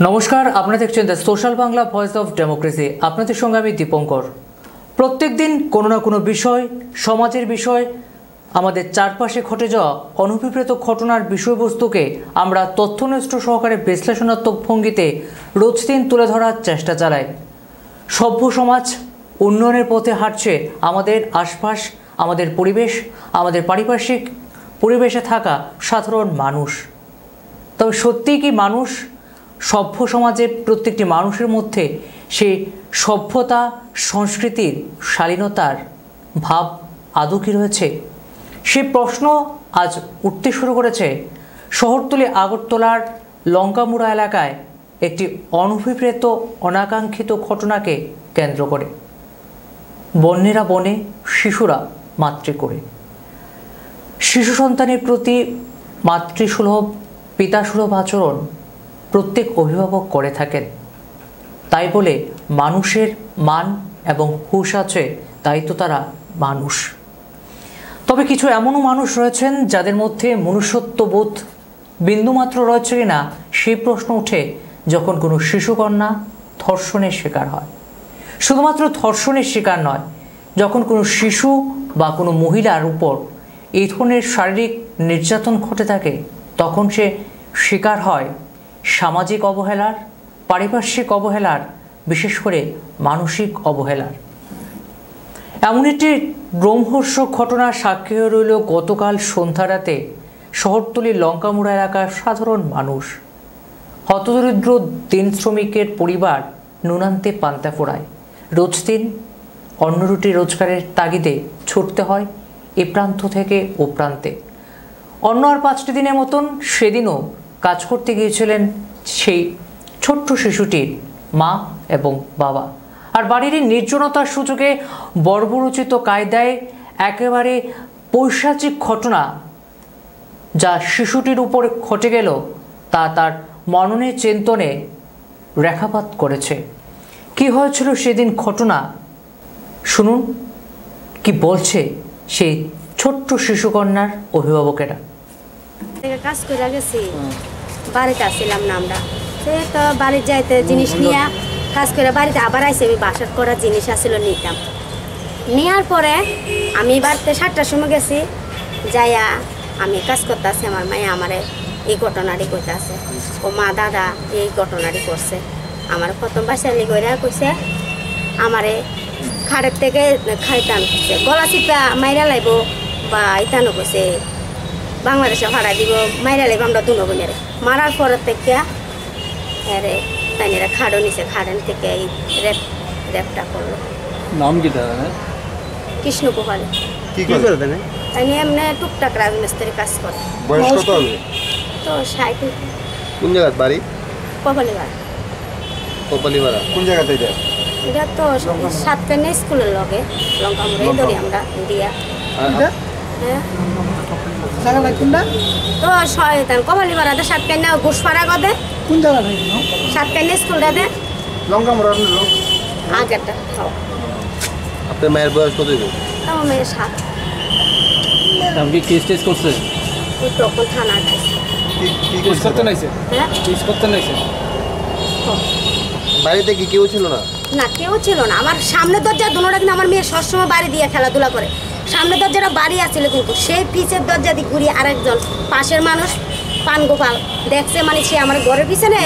নমস্কার, আপনারা দেখছেন the social Bangla voice of democracy. আপনাদের সঙ্গে আমি দীপঙ্কর। প্রত্যেক দিন কোনো না কোনো বিষয়, সমাজের বিষয়, আমাদের চারপাশে ঘটে যাওয়া অনভিপ্রেত ঘটনার বিষয়বস্তুকে আমরা তথ্যনিষ্ঠ সহকারে বিশ্লেষণাত্মক ভঙ্গিতে রোজ দিন তুলে ধরার চেষ্টা চালাই। সভ্য সমাজ উন্নয়নের পথে হাঁটছে। আমাদের আশপাশ, আমাদের পরিবেশ, আমাদের পারিপার্শ্বিক পরিবেশে থাকা সাধারণ মানুষ। তবে সত্যিই কি মানুষ সভ্য সমাজে প্রত্যেকটি মানুষের মধ্যে সেই সভ্যতা, সংস্কৃতির, শালীনতার ভাব আদৌ কি রয়েছে? সে প্রশ্ন আজ উঠতে শুরু করেছে শহরতলি আগরতলার লঙ্কামুড়া এলাকায় একটি অনভিপ্রেত অনাকাঙ্ক্ষিত ঘটনাকে কেন্দ্র করে। বন্যেরা বনে, শিশুরা মাতৃ করে। শিশু সন্তানের প্রতি মাতৃসুলভ, পিতাসুলভ আচরণ প্রত্যেক অভিভাবক করে থাকেন। তাই বলে মানুষের মান এবং হুঁশ আছে, তাই তো তারা মানুষ। তবে কিছু এমনও মানুষ রয়েছেন যাদের মধ্যে মনুষ্যত্ববোধ বিন্দুমাত্র রয়েছে কিনা সেই প্রশ্ন ওঠে যখন কোনো শিশুকন্যা ধর্ষণের শিকার হয়। শুধুমাত্র ধর্ষণের শিকার নয়, যখন কোনো শিশু বা কোনো মহিলার উপর এই ধরনের শারীরিক নির্যাতন ঘটে থাকে, তখন সে শিকার হয় সামাজিক অবহেলার, পারিপার্শ্বিক অবহেলার, বিশেষ করে মানসিক অবহেলার। এমন একটি রোমহর্ষক ঘটনার সাক্ষী হয়ে রইল গতকাল সন্ধ্যা রাতে শহরতলির লঙ্কামুড়া এলাকার সাধারণ মানুষ। হতদরিদ্র দিন শ্রমিকের পরিবার নুনান্তে পান্তা ফোড়ায়। রোজ দিন অন্ন রুটি রোজগারের তাগিদে ছুটতে হয় এ প্রান্ত থেকে ও প্রান্তে। অন্য আর 5টি দিনের মতন সেদিনও কাজ করতে গিয়েছিলেন সেই ছোট্ট শিশুটির মা এবং বাবা। আর বাড়ির নির্জনতার সুযোগে বর্বরোচিত কায়দায় একেবারে পৈশাচিক ঘটনা যা শিশুটির উপর ঘটে গেল, তা তার মননে চিন্তনে রেখাপাত করেছে। কি হয়েছিল সেদিন ঘটনা শুনুন কি বলছে সেই ছোট্ট শিশুকন্যার অভিভাবকেরা। কাজ করে গেছি, বাড়িতে আসছিলাম না আমরা। সে তো বাড়ি যাইতে জিনিস নিয়ে কাজ করে বাড়িতে আবার আইসে, আমি বাসার করা জিনিস আসছিল নিতাম। নেওয়ার পরে আমি বাড়িতে 7টার সময় গেছি, যাইয়া আমি কাজ করতে আসি। আমার মায়ে আমারে এই ঘটনাটি করতে আছে, ও মা দাদা এই ঘটনাটি করছে। আমার প্রথম বাসালি করে কইছে আমারে খাড়ের থেকে খাইতাম করছে, গলা চিপা মাইরা লাইব বা ইতানো করছে, বাংলাদেশে ভাড়া দিব মাইরা লাইব আমরা দুনো বোনের। মারার পরের থেকে আরে তাইনেরা খাড়ো নিছে, খাড়েন থেকে এই রেপটা করলো। নাম কি দাদা? কৃষ্ণ গোপাল। কি করে দেন? তাই এমনি টুকটাক রাজমিস্ত্রি কাজ করে। বয়স কত হবে? তো 60। কোন জায়গায় বাড়ি? কপালিবার। কপালিবাড়া কোন জায়গাতে এটা? এটা তো 7 স্কুলের লগে লঙ্কামুড়াই ধরি আমরা দিয়া। হ্যাঁ জায়গা কোনটা? তো শয়তান কপালিবাড়াতে 7 ঘুষপাড়া গদে। কোন জায়গা ভাই? 7 স্কুলটা দে লঙ্কামুড়া লোক আগেরটা খাও। আপনার মায়ের বয়স কত হবে? আমার মেয়ে 7। আপনি কি কেস করছে? ওই তখন থানা গেছে। কি কেস করতে নাইছে? হ্যাঁ কেস করতে নাইছে। হ্যাঁ। বাড়িতে কি কেউ ছিল না? না, কেউ ছিল না। আমার সামনে দরজা দুনোটা, কিন্তু আমার মেয়ে সবসময় বাড়ি দিয়ে খেলাধুলা করে। সামনে দরজাটা বাড়ি আসছিল, কিন্তু সেই পিছের দরজা দিয়ে ঘুরিয়ে আরেকজন পাশের মানুষ পান গোপাল দেখছে, মানে সে আমার ঘরের পিছনে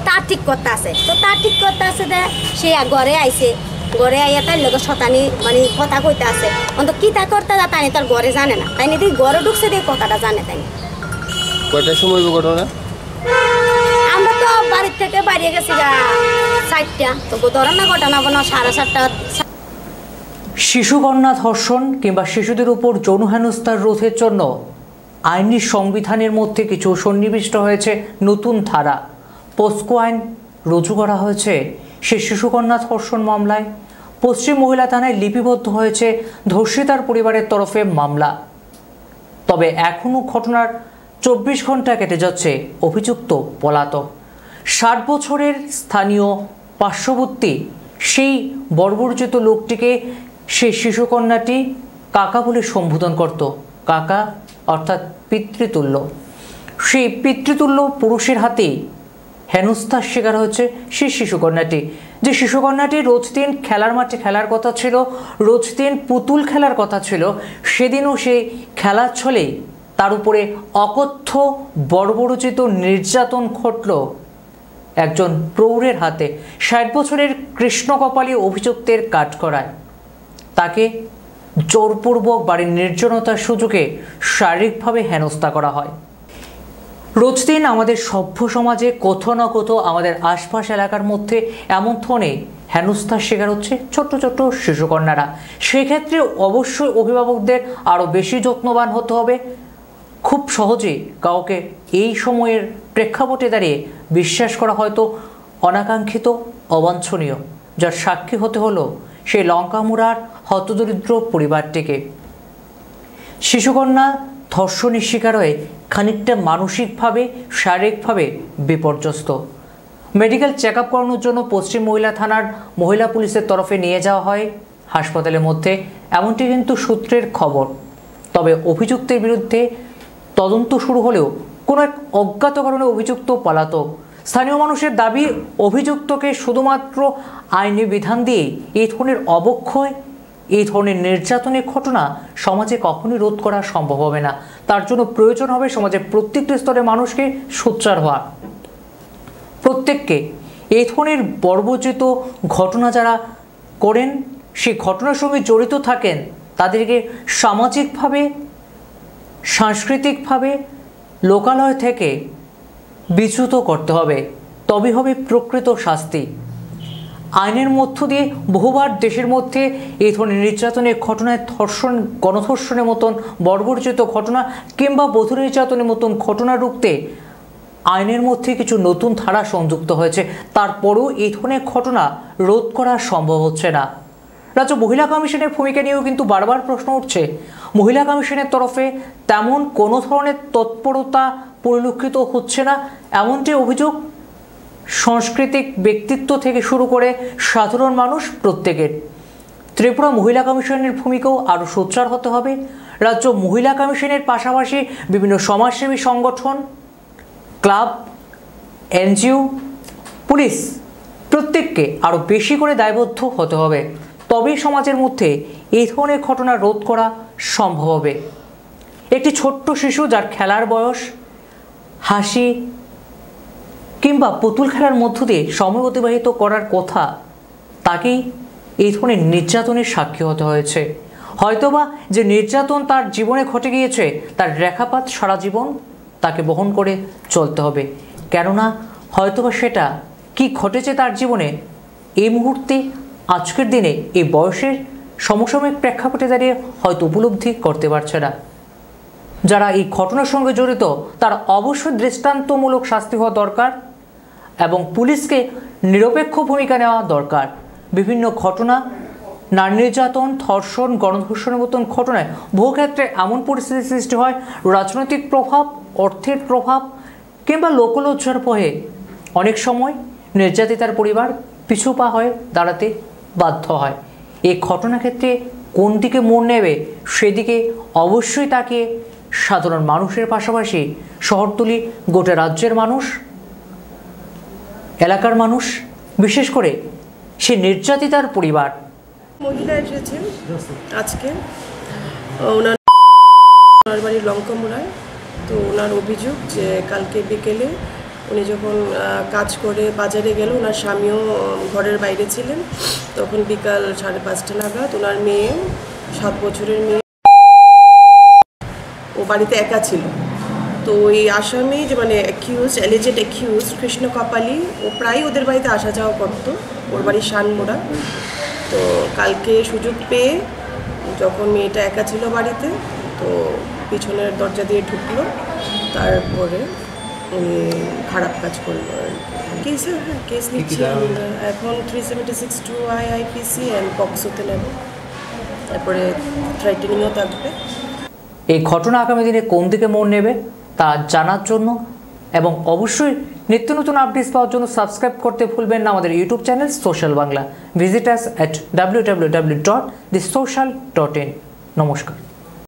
তার ঠিক করতে আছে। তো তার ঠিক করতে আছে দে সে ঘরে আইছে, ঘরে আইয়া তাই লোক শতানি মানে কথা কইতে আছে। অন্ত কি তা করতে যা তাই তার ঘরে জানে না, তাই নিয়ে ঘরে ঢুকছে দিয়ে কথাটা জানে। তাই কয়টার সময় ঘটনা? আমরা তো বাড়ির থেকে বাড়িয়ে গেছি 4টা, তো ধরেন না ঘটনা বনা 7:30। শিশুকন্যা ধর্ষণ কিংবা শিশুদের উপর যৌন হেনস্থার রোধের জন্য আইনি সংবিধানের মধ্যে কিছু সন্নিবিষ্ট হয়েছে নতুন ধারা। পোস্কো আইন রুজু করা হয়েছে সেই শিশুকন্যা ধর্ষণ মামলায়। পশ্চিম মহিলা থানায় লিপিবদ্ধ হয়েছে ধর্ষিতার পরিবারের তরফে মামলা। তবে এখনও ঘটনার 24 ঘন্টা কেটে যাচ্ছে, অভিযুক্ত পলাতক। 60 বছরের স্থানীয় পার্শ্ববর্তী সেই বর্বরচিত লোকটিকে সেই শিশুকন্যাটি কাকা বলে সম্বোধন করত। কাকা অর্থাৎ পিতৃতুল্য। সেই পিতৃতুল্য পুরুষের হাতে হেনস্থার শিকার হচ্ছে সেই শিশুকন্যাটি, যে শিশুকন্যাটি রোজ দিন খেলার মাঠে খেলার কথা ছিল, রোজ দিন পুতুল খেলার কথা ছিল, সেদিনও সেই খেলার ছলেই তার উপরে অকথ্য বর্বরোচিত নির্যাতন ঘটল একজন প্রৌঢ়ের হাতে। 60 বছরের কৃষ্ণকপালী অভিযুক্তের কাঠগড়ায় তাকে জোরপূর্বক বাড়ির নির্জনতার সুযোগে শারীরিকভাবে হেনস্থা করা হয়। রোজ দিন আমাদের সভ্য সমাজে কোথাও না কোথাও আমাদের আশপাশ এলাকার মধ্যে এমন ধরনের হেনস্থার শিকার হচ্ছে ছোট্ট ছোট্ট শিশুকন্যারা। সেক্ষেত্রে অবশ্যই অভিভাবকদের আরও বেশি যত্নবান হতে হবে। খুব সহজে কাউকে এই সময়ের প্রেক্ষাপটে দাঁড়িয়ে বিশ্বাস করা হয়তো অনাকাঙ্ক্ষিত, অবাঞ্ছনীয়, যার সাক্ষী হতে হলো সেই লঙ্কামুড়ার হতদরিদ্র পরিবারটিকে। শিশুকন্যা ধর্ষণের শিকার হয়ে খানিকটা মানসিকভাবে শারীরিকভাবে বিপর্যস্ত। মেডিকেল চেক আপ করানোর জন্য পশ্চিম মহিলা থানার মহিলা পুলিশের তরফে নিয়ে যাওয়া হয় হাসপাতালের মধ্যে, এমনটি কিন্তু সূত্রের খবর। তবে অভিযুক্তের বিরুদ্ধে তদন্ত শুরু হলেও কোনো এক অজ্ঞাত কারণে অভিযুক্ত পলাতক। স্থানীয় মানুষের দাবি, অভিযুক্তকে শুধুমাত্র আইনি বিধান দিয়ে এই ধরনের অবক্ষয়, এই ধরনের নির্যাতনের ঘটনা সমাজে কখনোই রোধ করা সম্ভব হবে না। তার জন্য প্রয়োজন হবে সমাজের প্রত্যেকটি স্তরের মানুষকে সোচ্চার হওয়া, প্রত্যেককে এই ধরনের বর্বরোচিত ঘটনা যারা করেন, সেই ঘটনার সঙ্গে জড়িত থাকেন, তাদেরকে সামাজিকভাবে, সাংস্কৃতিকভাবে লোকালয় থেকে বিচ্যুত করতে হবে, তবে হবে প্রকৃত শাস্তি। আইনের মধ্য দিয়ে বহুবার দেশের মধ্যে এই ধরনের নির্যাতনের ঘটনায় ধর্ষণ, গণধর্ষণের মতন বর্বরোচিত ঘটনা কিংবা বধূ নির্যাতনের মতন ঘটনা রুখতে আইনের মধ্যে কিছু নতুন ধারা সংযুক্ত হয়েছে। তারপরেও এই ধরনের ঘটনা রোধ করা সম্ভব হচ্ছে না। রাজ্য মহিলা কমিশনের ভূমিকা নিয়েও কিন্তু বারবার প্রশ্ন উঠছে। মহিলা কমিশনের তরফে তেমন কোনো ধরনের তৎপরতা পরিলক্ষিত হচ্ছে না, এমনটি অভিযোগ সাংস্কৃতিক ব্যক্তিত্ব থেকে শুরু করে সাধারণ মানুষ প্রত্যেকের। ত্রিপুরা মহিলা কমিশনের ভূমিকাও আরও সোচ্চার হতে হবে। রাজ্য মহিলা কমিশনের পাশাপাশি বিভিন্ন সমাজসেবী সংগঠন, ক্লাব, এনজিও, পুলিশ প্রত্যেককে আরও বেশি করে দায়বদ্ধ হতে হবে। তবেই সমাজের মধ্যে এই ধরনের ঘটনা রোধ করা সম্ভব হবে। একটি ছোট্ট শিশু যার খেলার বয়স, হাসি কিংবা পুতুল খেলার মধ্য দিয়ে সময় অতিবাহিত করার কথা, তাকেই এই ধরনের নির্যাতনের সাক্ষী হতে হয়েছে। হয়তোবা যে নির্যাতন তার জীবনে ঘটে গিয়েছে তার রেখাপাত সারা জীবন তাকে বহন করে চলতে হবে। কেননা হয়তোবা সেটা কি ঘটেছে তার জীবনে এই মুহূর্তে, আজকের দিনে, এই বয়সের সমসাময়িক প্রেক্ষাপটে দাঁড়িয়ে হয়তো উপলব্ধি করতে পারছে না। যারা এই ঘটনার সঙ্গে জড়িত তার অবশ্যই দৃষ্টান্তমূলক শাস্তি হওয়া দরকার এবং পুলিশকে নিরপেক্ষ ভূমিকা নেওয়া দরকার। বিভিন্ন ঘটনা, নারী নির্যাতন, ধর্ষণ, গণধর্ষণের মতন ঘটনায় বহু ক্ষেত্রে এমন পরিস্থিতির সৃষ্টি হয়, রাজনৈতিক প্রভাব, অর্থের প্রভাব কিংবা লোকলজ্জার ভয়ে অনেক সময় নির্যাতিতার পরিবার পিছু পা হয়ে দাঁড়াতে বাধ্য হয়। এই ঘটনা ক্ষেত্রে কোন দিকে মোড় নেবে সেদিকে অবশ্যই তাকিয়ে সাধারণ মানুষের পাশাপাশি শহরতলি, গোটা রাজ্যের মানুষ, এলাকার মানুষ, বিশেষ করে সে নির্যাতিতার পরিবার। মহিলা এসেছেন আজকে, ওনার বাড়ি লঙ্কামুড়ায়। তো ওনার অভিযোগ যে কালকে বিকেলে উনি যখন কাজ করে বাজারে গেল, ওনার স্বামীও ঘরের বাইরে ছিলেন, তখন বিকাল 5:30 নাগাদ ওনার মেয়ে, 7 বছরের মেয়ে, ও বাড়িতে একা ছিল। তো ওই আসামি যে মানে অ্যালিজেড অ্যাকিউজ কৃষ্ণ কপালী, ও প্রায় ওদের বাড়িতে আসা যাওয়া করতো, ওর বাড়ি শানমোড়া। তো কালকে সুযোগ পেয়ে যখন মেয়েটা একা ছিল বাড়িতে, তো পিছনের দরজা দিয়ে ঢুকলো, তারপরে উনি খারাপ কাজ করলো। কেস নিচ্ছি আমরা এখন 376 IPC অ্যান্ড পক্সোতে নেব, তারপরে থ্রেটেনিংও থাকবে। এই ঘটনা আগামী দিনে কোন দিকে মোড় নেবে তা জানার জন্য এবং অবশ্যই নিত্য নতুন আপডেটস পাওয়ার জন্য সাবস্ক্রাইব করতে ভুলবেন না আমাদের YouTube channel social Bangla. Visit us at www.thesocial.in। নমস্কার।